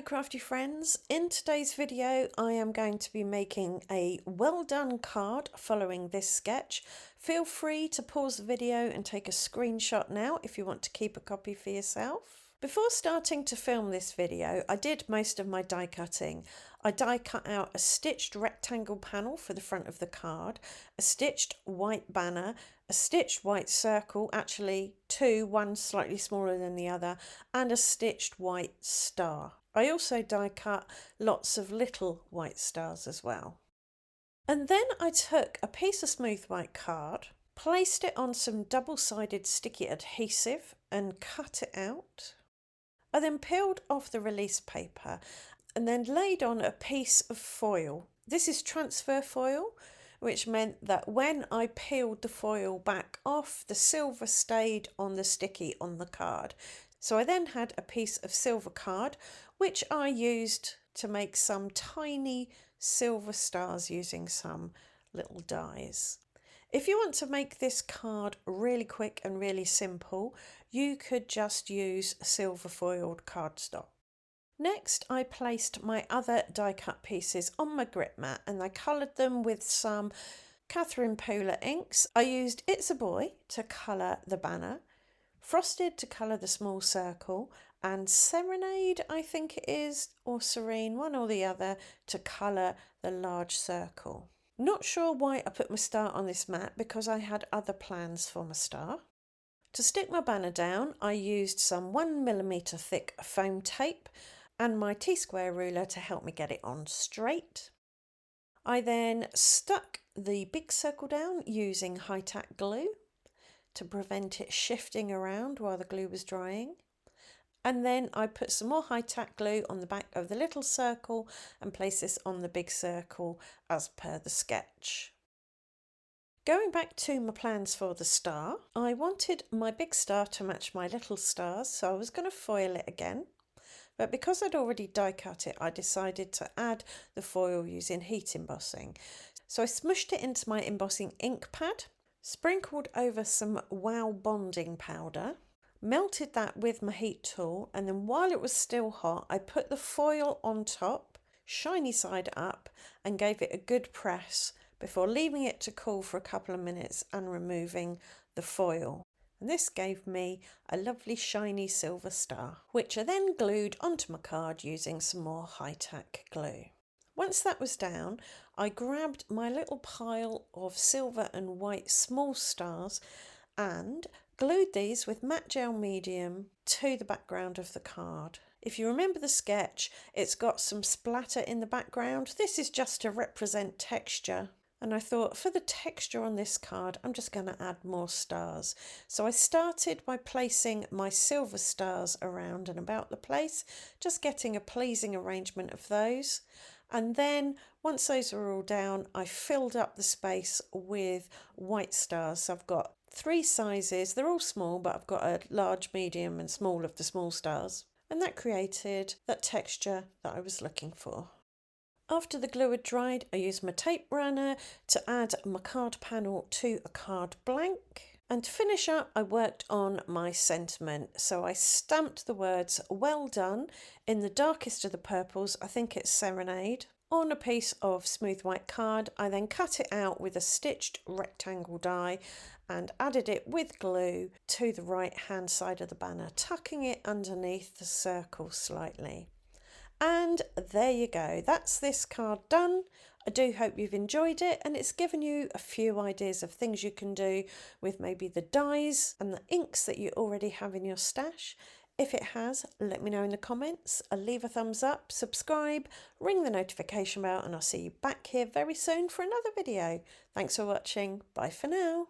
Hello crafty friends, in today's video I am going to be making a well done card following this sketch. Feel free to pause the video and take a screenshot now if you want to keep a copy for yourself. Before starting to film this video, I did most of my die cutting. I die cut out a stitched rectangle panel for the front of the card, a stitched white banner, a stitched white circle, actually two, one slightly smaller than the other, and a stitched white star. I also die cut lots of little white stars as well. And then I took a piece of smooth white card, placed it on some double-sided sticky adhesive and cut it out. I then peeled off the release paper and then laid on a piece of foil. This is transfer foil, which meant that when I peeled the foil back off, the silver stayed on the sticky on the card. So I then had a piece of silver card, which I used to make some tiny silver stars using some little dies. If you want to make this card really quick and really simple, you could just use silver foiled cardstock. Next, I placed my other die cut pieces on my grip mat and I coloured them with some Catherine Pooler inks. I used It's a Boy to colour the banner, Frosted to colour the small circle, and Serenade, I think it is, or Serene, one or the other, to colour the large circle. Not sure why I put my star on this mat because I had other plans for my star. To stick my banner down, I used some 1mm thick foam tape and my T-square ruler to help me get it on straight. I then stuck the big circle down using high-tack glue to prevent it shifting around while the glue was drying. And then I put some more high-tack glue on the back of the little circle and place this on the big circle as per the sketch. Going back to my plans for the star, I wanted my big star to match my little stars, so I was going to foil it again. But because I'd already die cut it, I decided to add the foil using heat embossing. So I smushed it into my embossing ink pad, sprinkled over some Wow bonding powder, melted that with my heat tool, and then while it was still hot, I put the foil on top, shiny side up, and gave it a good press before leaving it to cool for a couple of minutes and removing the foil. And this gave me a lovely shiny silver star, which I then glued onto my card using some more high-tack glue. Once that was down, I grabbed my little pile of silver and white small stars and glued these with matte gel medium to the background of the card. If you remember the sketch, it's got some splatter in the background. This is just to represent texture. And I thought for the texture on this card, I'm just going to add more stars. So I started by placing my silver stars around and about the place, just getting a pleasing arrangement of those. And then once those were all down, I filled up the space with white stars. So I've got 3 sizes. They're all small, but I've got a large, medium and small of the small stars. And that created that texture that I was looking for. After the glue had dried, I used my tape runner to add my card panel to a card blank. And to finish up, I worked on my sentiment. So I stamped the words "Well done" in the darkest of the purples, I think it's Serenade, on a piece of smooth white card. I then cut it out with a stitched rectangle die and added it with glue to the right hand side of the banner, tucking it underneath the circle slightly. And there you go, that's this card done. I do hope you've enjoyed it and it's given you a few ideas of things you can do with maybe the dies and the inks that you already have in your stash. If it has, let me know in the comments. Leave a thumbs up, subscribe, ring the notification bell, and I'll see you back here very soon for another video. Thanks for watching. Bye for now.